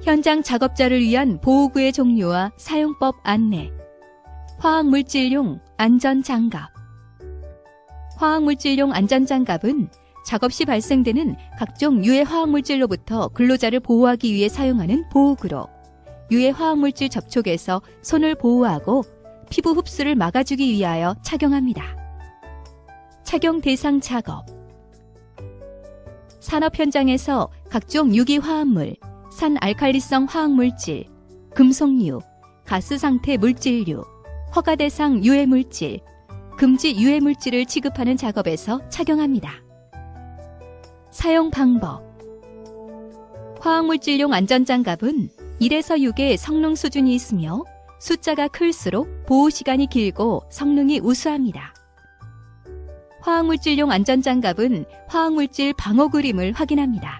현장 작업자를 위한 보호구의 종류와 사용법 안내. 화학물질용 안전장갑. 화학물질용 안전장갑은 작업 시 발생되는 각종 유해 화학물질로부터 근로자를 보호하기 위해 사용하는 보호구로 유해 화학물질 접촉에서 손을 보호하고 피부 흡수를 막아주기 위하여 착용합니다. 착용 대상 작업. 산업 현장에서 각종 유기화합물, 산알칼리성 화학물질, 금속류, 가스 상태 물질류, 허가 대상 유해물질, 금지 유해물질을 취급하는 작업에서 착용합니다. 사용 방법. 화학물질용 안전장갑은 1에서 6의 성능 수준이 있으며 숫자가 클수록 보호 시간이 길고 성능이 우수합니다. 화학물질용 안전장갑은 화학물질 방어 그림을 확인합니다.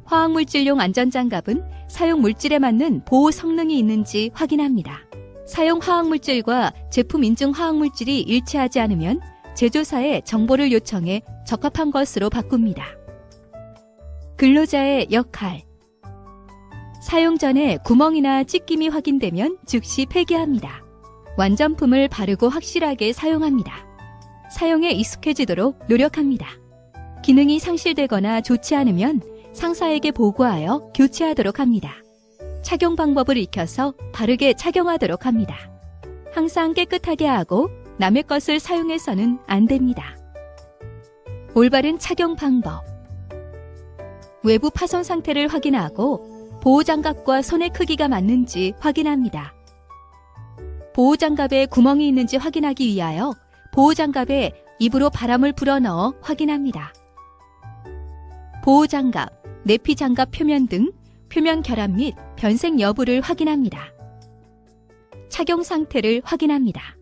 화학물질용 안전장갑은 사용 물질에 맞는 보호 성능이 있는지 확인합니다. 사용 화학물질과 제품 인증 화학물질이 일치하지 않으면 제조사에 정보를 요청해 적합한 것으로 바꿉니다. 근로자의 역할. 사용 전에 구멍이나 찢김이 확인되면 즉시 폐기합니다. 완전품을 바르고 확실하게 사용합니다. 사용에 익숙해지도록 노력합니다. 기능이 상실되거나 좋지 않으면 상사에게 보고하여 교체하도록 합니다. 착용 방법을 익혀서 바르게 착용하도록 합니다. 항상 깨끗하게 하고 남의 것을 사용해서는 안 됩니다. 올바른 착용 방법. 외부 파손 상태를 확인하고 보호장갑과 손의 크기가 맞는지 확인합니다. 보호장갑에 구멍이 있는지 확인하기 위하여 보호장갑에 입으로 바람을 불어넣어 확인합니다. 보호장갑, 내피장갑 표면 등 표면 결합 및 변색 여부를 확인합니다. 착용 상태를 확인합니다.